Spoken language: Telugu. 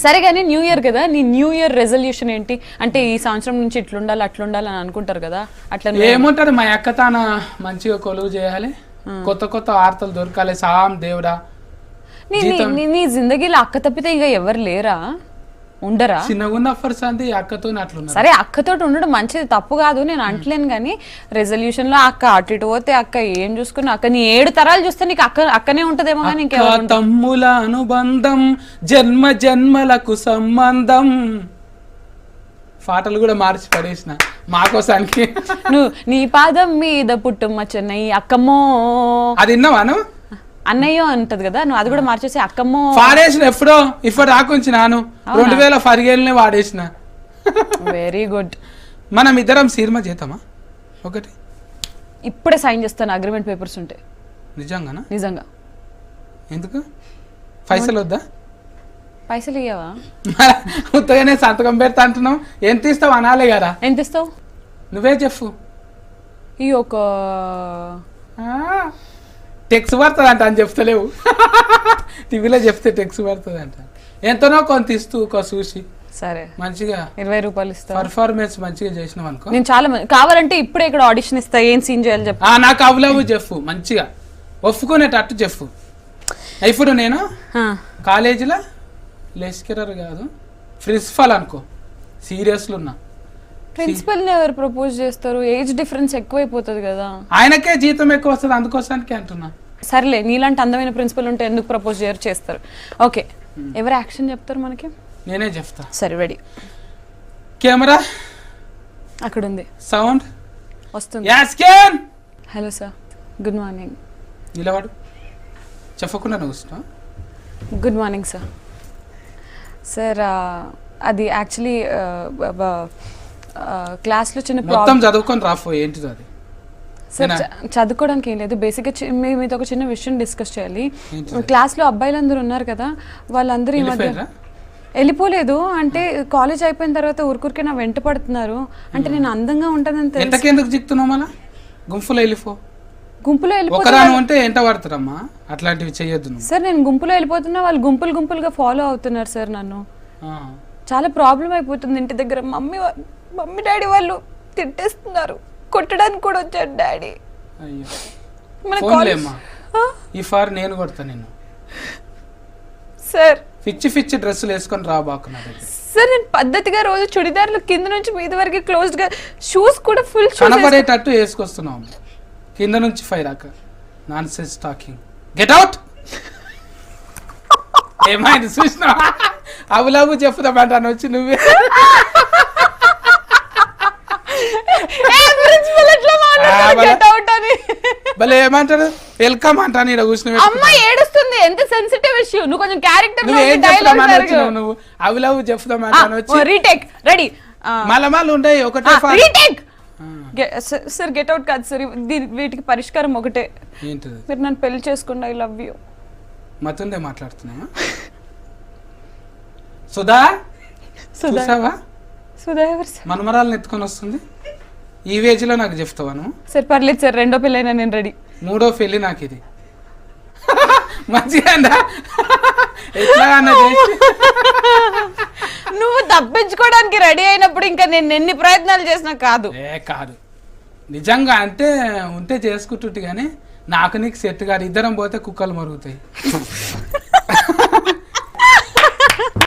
సరే కానీ న్యూ ఇయర్ కదా, నీ న్యూ ఇయర్ రెజల్యూషన్ ఏంటి? అంటే ఈ సంవత్సరం నుంచి ఇట్లుండాలి అట్లుండాలి అని అనుకుంటారు కదా, అట్లా ఏముంటది? మా అక్క తాన మంచిగా కొలువు చేయాలి, కొత్త కొత్త వార్తలు దొరకాలి, సాం దేవుడా. నీ జిందగీలో అక్క తప్పితే ఇంకా ఎవరు లేరా, ఉండరా? చిన్నగున్న పర్సంది అక్కతో అట్లున్నా. సరే అక్కతో ఉండడం మంచిది, తప్పు కాదు, నేను అంటలేను. కానీ రెజల్యూషన్ లో అక్క అటు ఇటు పోతే అక్క ఏం చూసుకుని అక్క నీ 7 తరాలు చూస్తే నీకు అక్కనే ఉంటదేమో కానీ ఇంకెవరు? తమ్ముల అనుబంధం జన్మ జన్మలకు సంబంధం. పాటలు కూడా మార్చి పడేసిన మాకోసానికి. నువ్వు నీ పాదం మీద పుట్టుమ్మ చెన్నై అక్కమ్మో అది విన్నావాను? అన్నయ్యో అంటది కదా, నువ్వు అది కూడా మార్చేసి అక్కమ్మో వాడేసిన. ఎప్పుడో ఇప్పుడు రాకుంచి నాను 2015 వాడేసిన. Very good. మనం ఇద్దరం సినిమా చేద్దామా ఒకటి? ఇప్పుడే సైన్ చేస్తాను అగ్రిమెంట్ పేపర్స్ ఉంటే. నిజంగానా? నిజంగా. ఎందుకు? పైసలు వద్దా? పైసలు ఇయ్యవా? ఉత్తగానే సంతకం పెడతా అంటున్నావు, ఎంత ఇస్తావు అనాలే కదా. ఎంత ఇస్తావు నువ్వే చెప్పు. ఈ ఒక టెక్స్ పడుతుంది అంట అని చెప్తలేవు. టీవీలో చెప్తే టెక్స్ పడుతుంది అంట. ఎంతనో కొంత ఇస్తూ చూసి సరే మంచిగా 20 రూపాయలు ఇస్తా. పర్ఫార్మెన్స్ మంచిగా చేసినావు అనుకో. నేను చాలా కావాలంటే ఇప్పుడే ఇక్కడ ఆడిషన్ ఇస్తా, ఏం సీన్ చేయాలి చెప్పు. నాకు అవలేవు చెప్పు, మంచిగా ఒప్పుకునేటట్టు చెప్పు. ఇప్పుడు నేను కాలేజీలో లెక్చరర్ కాదు, ప్రిన్సిపల్ అనుకో, సీరియస్లో ఉన్నా. ప్రిన్సిపల్ ని ఎవరు ప్రపోజ్ చేస్తారు? ఏజ్ డిఫరెన్స్ ఎక్కువైపోతుంది కదా. ఆయనకే జీతం ఎక్కువ వస్తుంది, అందుకోసానికి అంటున్నా. సర్లే, నీలాంటి అందమైన ప్రిన్సిపల్ ఉంటే ఎందుకు ప్రపోజ్ చేయరు? చేస్తారు. ఓకే, ఎవరు యాక్షన్ చెప్తారు మనకి? నేనే చెప్తా. సరే రెడీ. కెమెరా అక్కడ ఉంది, సౌండ్ వస్తుంది. Hello sir, good morning. నిలబడు, చెప్పకుండా నువ్వు. Good morning sir. సార్ అది యాక్చువల్లీ క్లాస్లో చిన్న మొత్తం చదువుకొని రాఫో. ఏంటిది అది? సార్ చదువుకోవడానికి ఏం లేదు, బేసిక్గా మీతో ఒక చిన్న విషయం డిస్కస్ చేయాలి. క్లాస్లో అబ్బాయిలందరూ ఉన్నారు కదా, వాళ్ళందరూ ఈ మధ్య వెళ్ళిపోలేదు. అంటే కాలేజ్ అయిపోయిన తర్వాత ఊరికే నా వెంట పడుతున్నారు. అంటే నేను అందంగా ఉంటానని తెలుసు. ఎందుకు జిక్తున్నావు మళ్ళా? గుంపులో వెళ్ళిపో. గుంపులో అంటే ఎంట పడతారమ్మా, అట్లాంటివి చేయొద్దు సార్. నేను గుంపులో వెళ్ళిపోతున్నా, వాళ్ళు గుంపులుగా ఫాలో అవుతున్నారు సార్ నన్ను. చాలా ప్రాబ్లం అయిపోతుంది ఇంటి దగ్గర. మమ్మీ డాడీ వాళ్ళు తిట్టేస్తున్నారు, కొట్టడానికి కూడా వచ్చాడు డాడీ. ఈ ఫార్ నేను కొడతా నిన్ను సార్. పిచ్చి డ్రెస్సులు వేసుకొని రాబాకు. సార్ నేను పద్ధతిగా రోజు చుడిదార్లు కింద నుంచి మీద వరకు క్లోజ్డ్ గా, షూస్ కూడా ఫుల్ కనబడేటట్టు వేసుకొస్తున్నావు, కింద నుంచి పై దాకా. Non sense talking, get out. ఏమైంది చూసినా? అవులాబు చెప్పుదామంటాను వచ్చి నువ్వే. భలే ఏమంటారు, వెల్కమ్ అంటాను. ఇక్కడ కూర్చుని అమ్మాయి ఏడుస్తుంది, ఎంత సెన్సిటివ్ ఇష్యూ. నువ్వు కొంచెం క్యారెక్టర్ నువ్వు అవులాబు చెప్పుదామంటాను వచ్చి. Retake ready. మళ్ళీ ఉంటాయి ఒకటే. రీటేక్. సార్ గెట్ అవుట్ కాదు సార్, వీటికి పరిష్కారం ఒకటే. ఏంటిది? మీరు నన్ను పెళ్లి చేసుకోండి, ఐ లవ్ యూ. మతుందే మాట్లాడుతున్నా. సుధా చూసావా? సుధా ఎవరు? మనమరాలను ఎత్తుకొని వస్తుంది. ఈ వేజ్ లో నాకు చెప్తావాను? సార్ పర్లేదు సార్, 2వ పెళ్ళైనా నేను రెడీ. 3వ పెళ్ళి నాకు ఇది. మంచిగా ఎట్లా నువ్వు తప్పించుకోవడానికి రెడీ అయినప్పుడు ఇంకా నేను ఎన్ని ప్రయత్నాలు చేసినా కాదు. కాదు నిజంగా అంటే ఉంటే చేసుకుంటుంటే, కానీ నాకు నీకు సెట్ కాదు. ఇద్దరం పోతే కుక్కలు మరుగుతాయి.